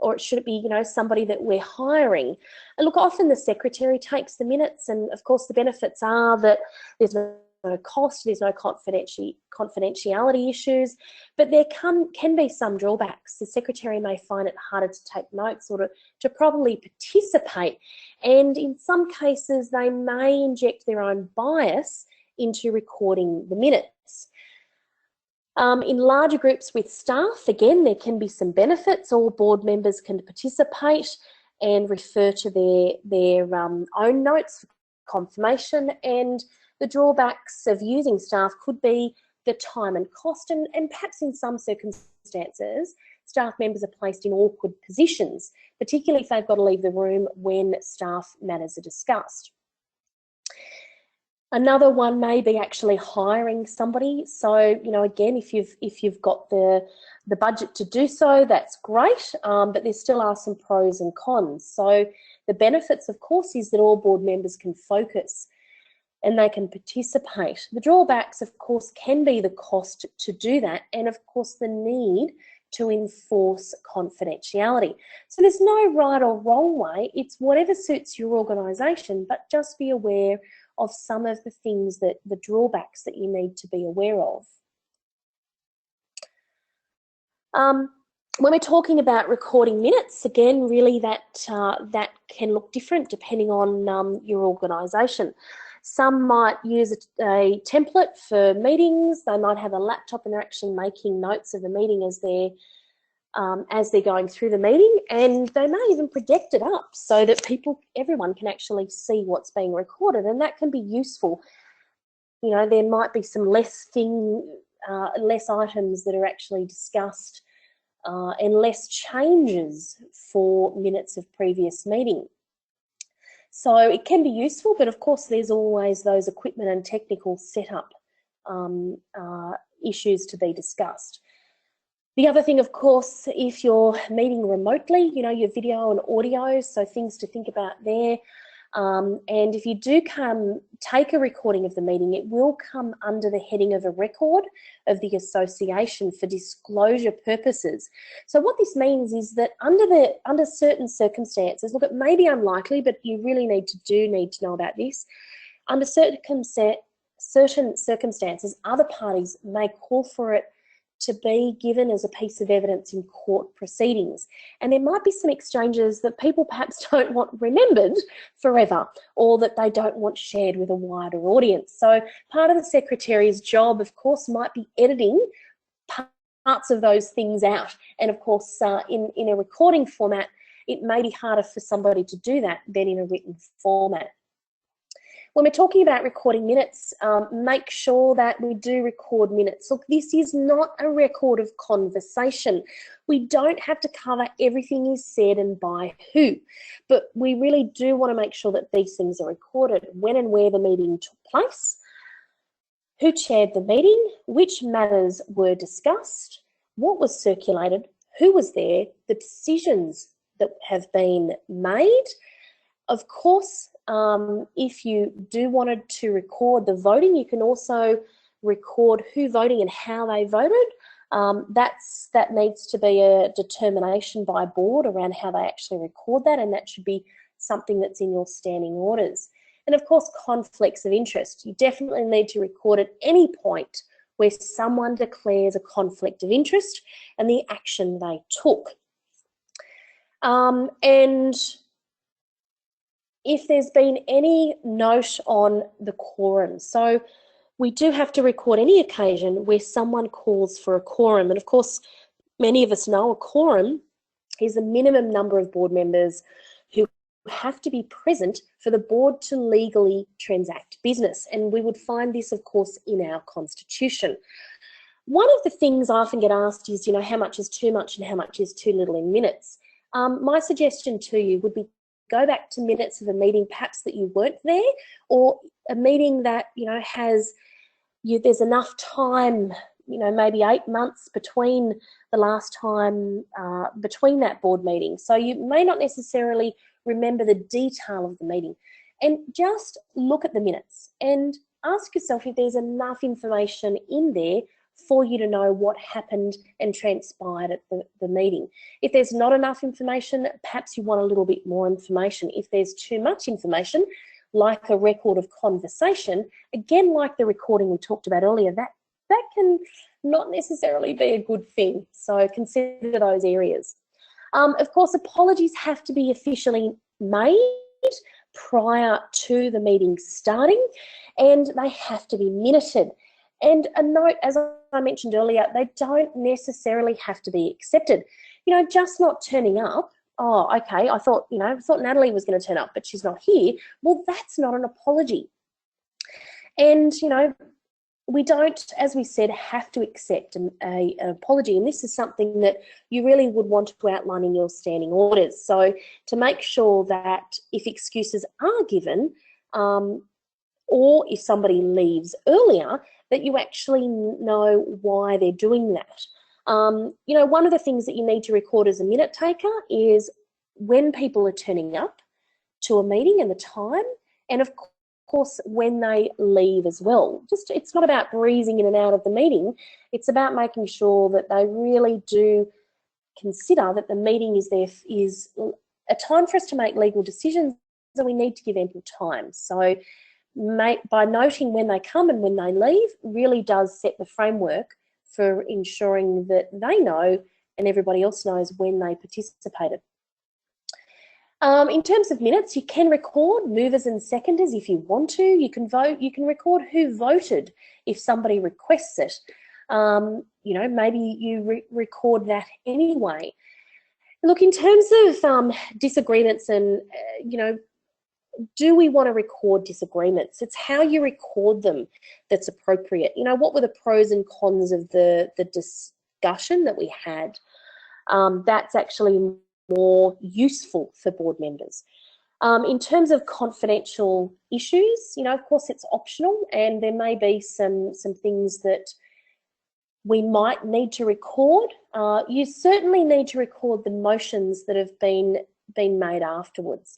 Or should it be, somebody that we're hiring? And look, often the secretary takes the minutes, and of course the benefits are that there's no cost, there's no confidentiality issues, but there can be some drawbacks. The secretary may find it harder to take notes or to properly participate, and in some cases they may inject their own bias into recording the minutes. In larger groups with staff, again, there can be some benefits. All board members can participate and refer to their own notes for confirmation, and the drawbacks of using staff could be the time and cost, and perhaps in some circumstances, staff members are placed in awkward positions, particularly if they've got to leave the room when staff matters are discussed. Another one may be actually hiring somebody. So, you know, again, if you've got the budget to do so, that's great, but there still are some pros and cons. So the benefits, of course, is that all board members can focus and they can participate. The drawbacks, of course, can be the cost to do that, and of course the need to enforce confidentiality. So there's no right or wrong way, it's whatever suits your organisation, but just be aware of some of the things that, the drawbacks that you need to be aware of. When we're talking about recording minutes, again, really that can look different depending on your organisation. Some might use a template for meetings. They might have a laptop and they're actually making notes of the meeting as they're going through the meeting, and they may even project it up so that everyone can actually see what's being recorded, and that can be useful. You know, there might be some less items that are actually discussed and less changes for minutes of previous meeting. So it can be useful, but of course there's always those equipment and technical setup issues to be discussed. The other thing, of course, if you're meeting remotely, you know, your video and audio, so things to think about there. And if you do take a recording of the meeting, it will come under the heading of a record of the association for disclosure purposes. So what this means is that under certain circumstances, look, it may be unlikely, but you really need to know about this. Under certain circumstances, other parties may call for it to be given as a piece of evidence in court proceedings. And there might be some exchanges that people perhaps don't want remembered forever, or that they don't want shared with a wider audience. So part of the Secretary's job, of course, might be editing parts of those things out. And of course, in a recording format, it may be harder for somebody to do that than in a written format. When we're talking about recording minutes, make sure that we do record minutes. Look, this is not a record of conversation. We don't have to cover everything is said and by who, but we really do want to make sure that these things are recorded: when and where the meeting took place, who chaired the meeting, which matters were discussed, what was circulated, who was there, the decisions that have been made. Of course, if you do wanted to record the voting, you can also record who voting and how they voted. That needs to be a determination by board around how they actually record that, and that should be something that's in your standing orders. And of course, conflicts of interest. You definitely need to record at any point where someone declares a conflict of interest and the action they took. And if there's been any note on the quorum, so we do have to record any occasion where someone calls for a quorum. And of course, many of us know a quorum is the minimum number of board members who have to be present for the board to legally transact business. And we would find this, of course, in our constitution. One of the things I often get asked is, you know, how much is too much and how much is too little in minutes? My suggestion to you would be go back to minutes of a meeting perhaps that you weren't there, or a meeting that, you know, there's enough time, you know, maybe 8 months between the last time, between that board meeting. So you may not necessarily remember the detail of the meeting. And just look at the minutes and ask yourself if there's enough information in there for you to know what happened and transpired at the meeting. If there's not enough information, perhaps you want a little bit more information. If there's too much information, like a record of conversation, again, like the recording we talked about earlier, that can not necessarily be a good thing. So consider those areas. Of course, apologies have to be officially made prior to the meeting starting, and they have to be minuted. And a note, as I mentioned earlier, they don't necessarily have to be accepted. You know, just not turning up, oh, okay, I thought Natalie was going to turn up, but she's not here. Well, that's not an apology. And, you know, we don't, as we said, have to accept an apology. And this is something that you really would want to outline in your standing orders. So to make sure that if excuses are given, or if somebody leaves earlier, that you actually know why they're doing that. You know, one of the things that you need to record as a minute taker is when people are turning up to a meeting and the time, and of course when they leave as well. Just, it's not about breezing in and out of the meeting, it's about making sure that they really do consider that the meeting is a time for us to make legal decisions, and we need to give ample time. So by noting when they come and when they leave really does set the framework for ensuring that they know and everybody else knows when they participated. In terms of minutes, you can record movers and seconders if you want to. You can vote. You can record who voted if somebody requests it. You know, maybe you record that anyway. Look, in terms of disagreements and, you know, do we want to record disagreements? It's how you record them that's appropriate. You know, what were the pros and cons of the discussion that we had? That's actually more useful for board members. In terms of confidential issues, you know, of course it's optional, and there may be some things that we might need to record. You certainly need to record the motions that have been made afterwards.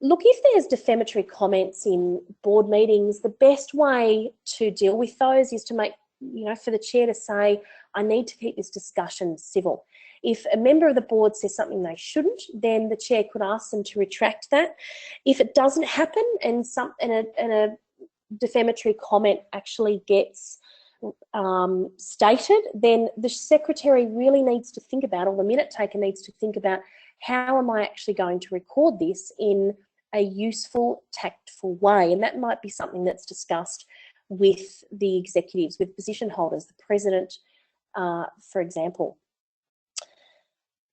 Look, if there's defamatory comments in board meetings, the best way to deal with those is to make, you know, for the chair to say, I need to keep this discussion civil. If a member of the board says something they shouldn't, then the chair could ask them to retract that. If it doesn't happen and a defamatory comment actually gets stated, then the secretary really needs to think about, or the minute taker needs to think about, how am I actually going to record this in a useful, tactful way? And that might be something that's discussed with the executives, with position holders, the president, for example.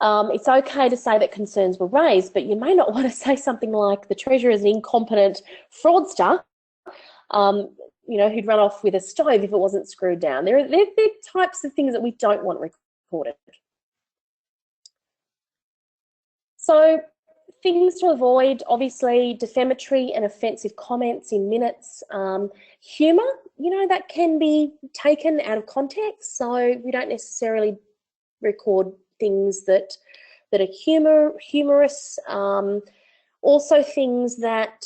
It's okay to say that concerns were raised, but you may not want to say something like the Treasurer is an incompetent fraudster, you know, who'd run off with a stove if it wasn't screwed down. They're types of things that we don't want recorded. So things to avoid, obviously, defamatory and offensive comments in minutes. Humour, you know, that can be taken out of context, so we don't necessarily record things that are humorous. Also things that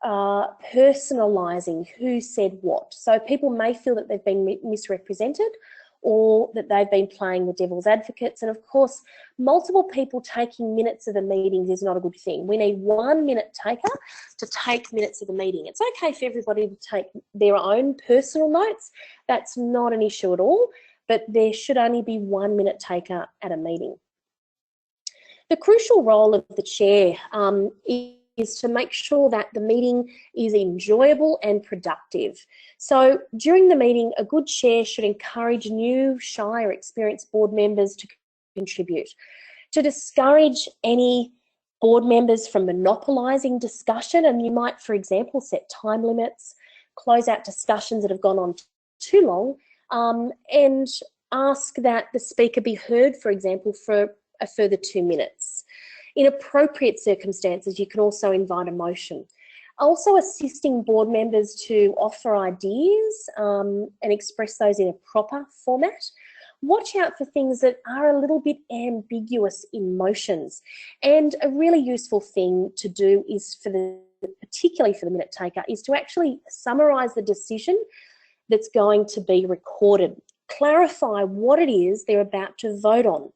personalising who said what. So people may feel that they've been misrepresented, or that they've been playing the devil's advocates. And of course, multiple people taking minutes of the meetings is not a good thing. We need one minute taker to take minutes of the meeting. It's okay for everybody to take their own personal notes. That's not an issue at all, but there should only be 1 minute taker at a meeting. The crucial role of the chair is to make sure that the meeting is enjoyable and productive. So during the meeting, a good chair should encourage new, shy or experienced board members to contribute, to discourage any board members from monopolising discussion. And you might, for example, set time limits, close out discussions that have gone on too long, and ask that the speaker be heard, for example, for a further 2 minutes. In appropriate circumstances, you can also invite a motion. Also assisting board members to offer ideas and express those in a proper format. Watch out for things that are a little bit ambiguous in motions. And a really useful thing to do is, particularly for the minute taker, is to actually summarise the decision that's going to be recorded. Clarify what it is they're about to vote on.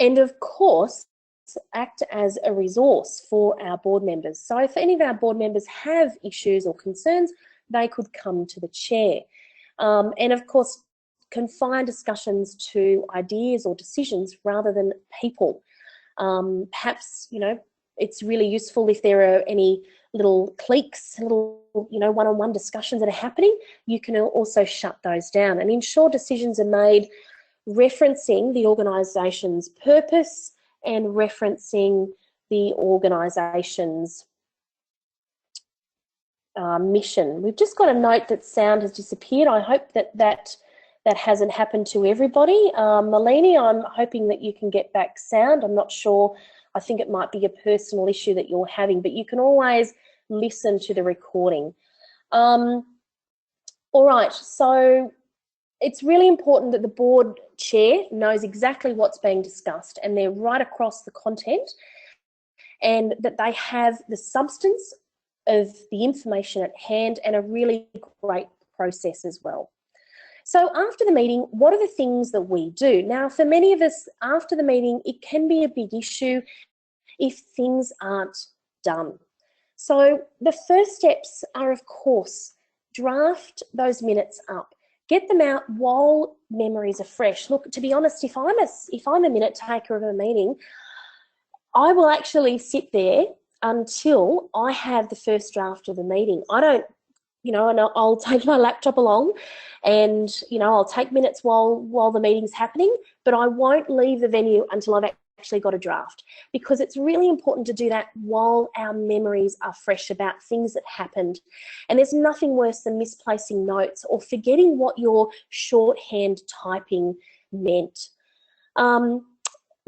And of course, act as a resource for our board members. So if any of our board members have issues or concerns, they could come to the chair. And of course, confine discussions to ideas or decisions rather than people. Perhaps, you know, it's really useful if there are any little cliques, little, one-on-one discussions that are happening, you can also shut those down and ensure decisions are made referencing the organisation's purpose and referencing the organisation's mission. We've just got a note that sound has disappeared. I hope that hasn't happened to everybody. Malini, I'm hoping that you can get back sound. I'm not sure. I think it might be a personal issue that you're having, but you can always listen to the recording. All right, so it's really important that the board chair knows exactly what's being discussed and they're right across the content, and that they have the substance of the information at hand and a really great process as well. So after the meeting, what are the things that we do? Now, for many of us, after the meeting, it can be a big issue if things aren't done. So the first steps are, of course, draft those minutes up. Get them out while memories are fresh. Look, to be honest, if I'm a minute taker of a meeting, I will actually sit there until I have the first draft of the meeting. I don't, and I'll take my laptop along and, I'll take minutes while the meeting's happening, but I won't leave the venue until I've actually got a draft, because it's really important to do that while our memories are fresh about things that happened. And there's nothing worse than misplacing notes or forgetting what your shorthand typing meant.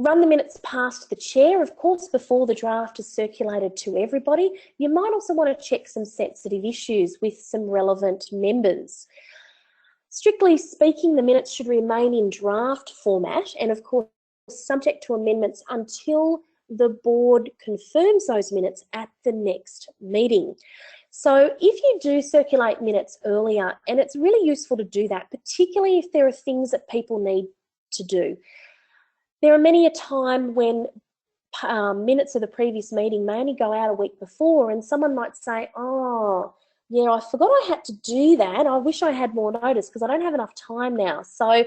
Run the minutes past the chair, of course, before the draft is circulated to everybody. You might also want to check some sensitive issues with some relevant members. Strictly speaking, the minutes should remain in draft format and, of course, subject to amendments until the board confirms those minutes at the next meeting. So if you do circulate minutes earlier, and it's really useful to do that, particularly if there are things that people need to do. There are many a time when minutes of the previous meeting may only go out a week before, and someone might say, oh, yeah, I forgot I had to do that. I wish I had more notice because I don't have enough time now. So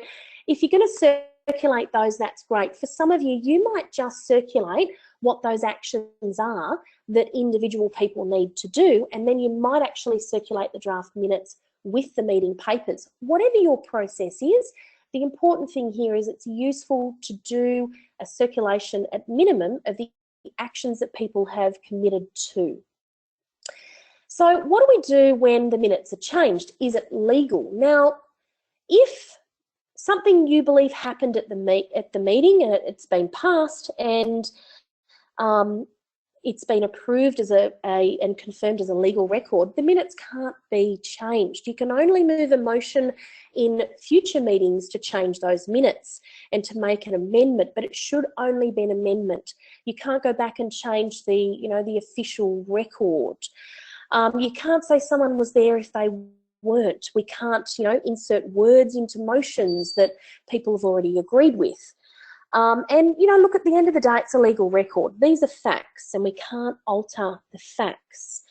if you're going to circulate those, that's great. For some of you, you might just circulate what those actions are that individual people need to do, and then you might actually circulate the draft minutes with the meeting papers. Whatever your process is, the important thing here is it's useful to do a circulation at minimum of the actions that people have committed to. So what do we do when the minutes are changed? Is it legal? Now, if something you believe happened at the meeting and it's been passed and it's been approved as and confirmed as a legal record, the minutes can't be changed. You can only move a motion in future meetings to change those minutes and to make an amendment, but it should only be an amendment. You can't go back and change the official record. You can't say someone was there if they weren't. We can't, insert words into motions that people have already agreed with. And, look, at the end of the day, it's a legal record. These are facts and we can't alter the facts.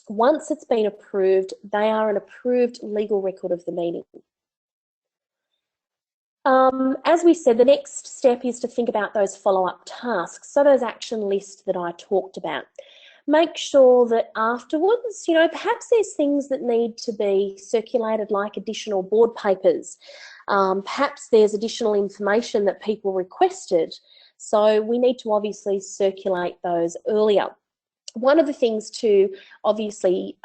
Once it's been approved, they are an approved legal record of the meeting. As we said, the next step is to think about those follow-up tasks, so those action lists that I talked about. Make sure that afterwards, perhaps there's things that need to be circulated, like additional board papers. Perhaps there's additional information that people requested. So we need to obviously circulate those earlier. One of the things to obviously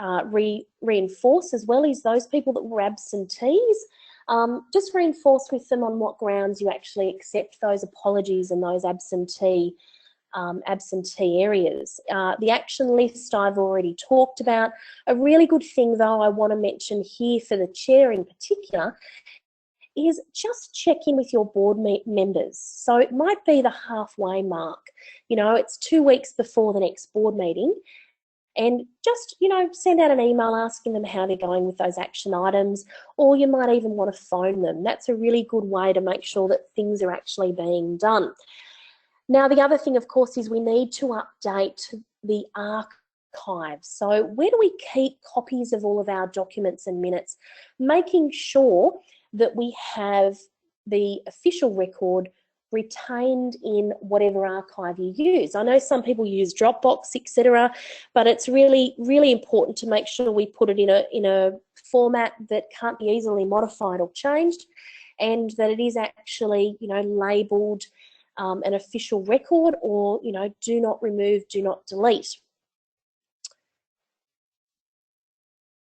reinforce as well is those people that were absentees. Just reinforce with them on what grounds you actually accept those apologies and those absentee areas. The action list I've already talked about. A really good thing though I want to mention here for the chair in particular is just check in with your board members. So it might be the halfway mark. It's 2 weeks before the next board meeting, and just, send out an email asking them how they're going with those action items, or you might even want to phone them. That's a really good way to make sure that things are actually being done. Now, the other thing, of course, is we need to update the archive. So where do we keep copies of all of our documents and minutes? Making sure that we have the official record retained in whatever archive you use. I know some people use Dropbox, etc., but it's really, really important to make sure we put it in a format that can't be easily modified or changed, and that it is actually, labelled an official record, or, do not remove, do not delete.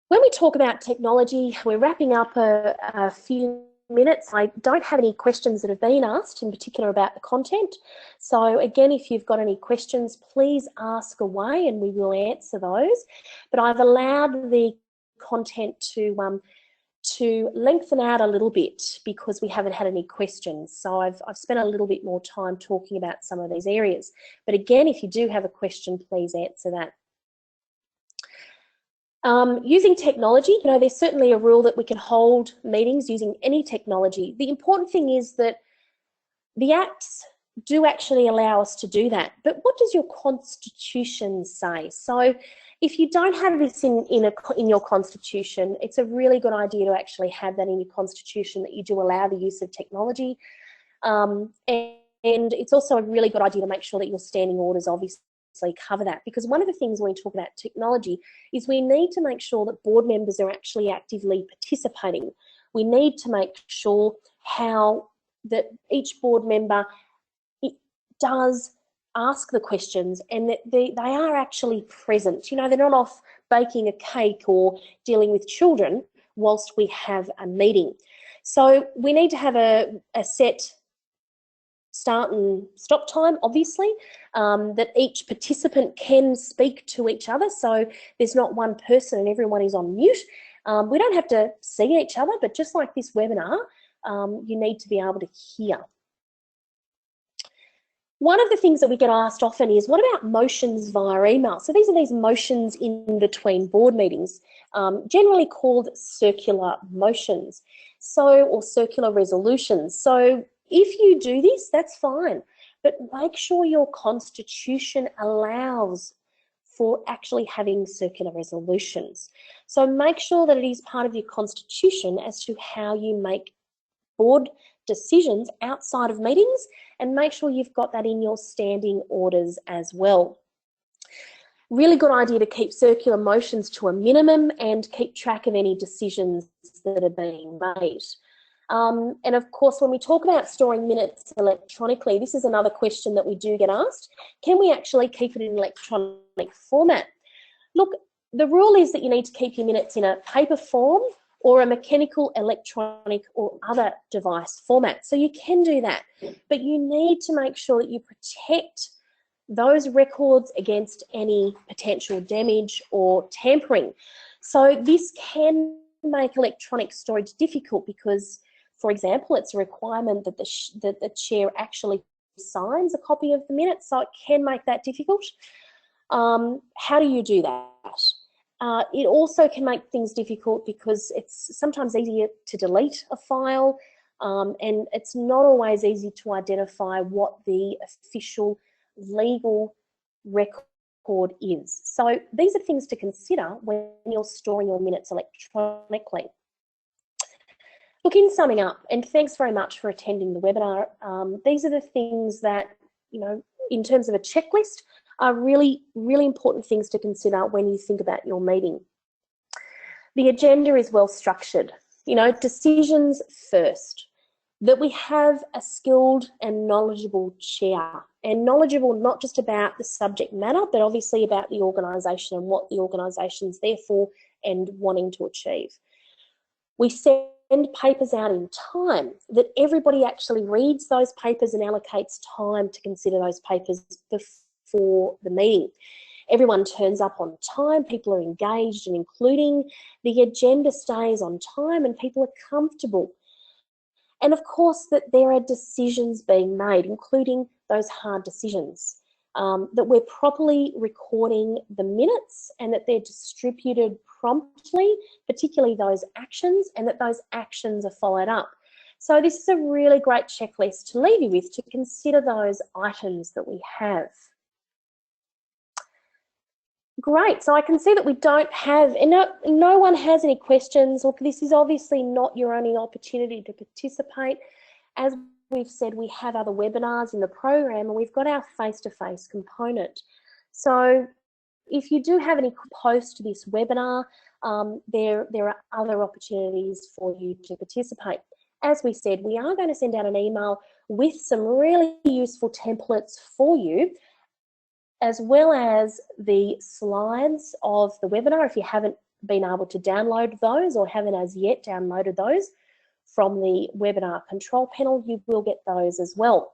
When we talk about technology, we're wrapping up a few minutes. I don't have any questions that have been asked in particular about the content. So again, if you've got any questions, please ask away and we will answer those. But I've allowed the content to lengthen out a little bit because we haven't had any questions. So I've spent a little bit more time talking about some of these areas. But again, if you do have a question, please answer that. Using technology, there's certainly a rule that we can hold meetings using any technology. The important thing is that the acts do actually allow us to do that. But what does your constitution say? So if you don't have this in your constitution, it's a really good idea to actually have that in your constitution, that you do allow the use of technology. And it's also a really good idea to make sure that your standing orders obviously cover that, because one of the things when we talk about technology is we need to make sure that board members are actually actively participating. We need to make sure that each board member does ask the questions and that they are actually present. They're not off baking a cake or dealing with children whilst we have a meeting. So we need to have a set start and stop time, obviously, that each participant can speak to each other, so there's not one person and everyone is on mute. We don't have to see each other, but just like this webinar, you need to be able to hear. One of the things that we get asked often is, what about motions via email? So these are these motions in between board meetings, generally called circular motions, or circular resolutions. So if you do this, that's fine, but make sure your constitution allows for actually having circular resolutions. So make sure that it is part of your constitution as to how you make board decisions outside of meetings, and make sure you've got that in your standing orders as well. Really good idea to keep circular motions to a minimum and keep track of any decisions that are being made. And of course, when we talk about storing minutes electronically, this is another question that we do get asked. Can we actually keep it in electronic format? Look, the rule is that you need to keep your minutes in a paper form or a mechanical, electronic, or other device format. So you can do that, but you need to make sure that you protect those records against any potential damage or tampering. So this can make electronic storage difficult because, for example, it's a requirement that the chair actually signs a copy of the minutes, so it can make that difficult. How do you do that? It also can make things difficult because it's sometimes easier to delete a file, and it's not always easy to identify what the official legal record is. So these are things to consider when you're storing your minutes electronically. Look, in summing up, and thanks very much for attending the webinar, these are the things that, in terms of a checklist, are really, really important things to consider when you think about your meeting. The agenda is well structured. Decisions first. That we have a skilled and knowledgeable chair, and knowledgeable not just about the subject matter, but obviously about the organisation and what the organisation's there for and wanting to achieve. We send papers out in time, that everybody actually reads those papers and allocates time to consider those papers before the meeting. Everyone turns up on time, people are engaged and including, the agenda stays on time and people are comfortable. And of course that there are decisions being made, including those hard decisions, that we're properly recording the minutes and that they're distributed promptly, particularly those actions, and that those actions are followed up. So this is a really great checklist to leave you with, to consider those items that we have. Great, so I can see that we don't have, and no one has any questions. Look, this is obviously not your only opportunity to participate. As we've said, we have other webinars in the program, and we've got our face-to-face component. So if you do have any post to this webinar, there are other opportunities for you to participate. As we said, we are going to send out an email with some really useful templates for you, as well as the slides of the webinar. If you haven't been able to download those or haven't as yet downloaded those from the webinar control panel, you will get those as well.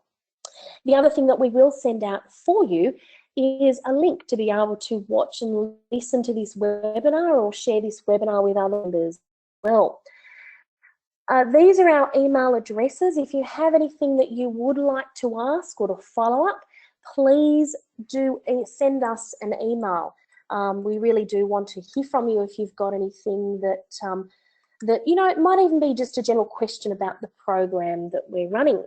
The other thing that we will send out for you is a link to be able to watch and listen to this webinar or share this webinar with other members as well. These are our email addresses. If you have anything that you would like to ask or to follow up, please do send us an email. We really do want to hear from you if you've got anything that, you know, it might even be just a general question about the program that we're running.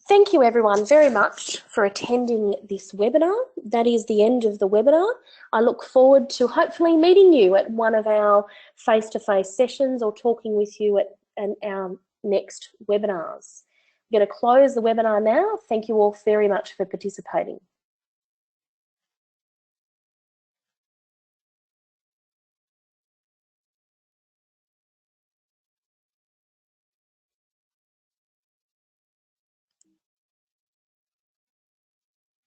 Thank you everyone very much for attending this webinar. That is the end of the webinar. I look forward to hopefully meeting you at one of our face-to-face sessions or talking with you at our next webinars. I'm going to close the webinar now. Thank you all very much for participating.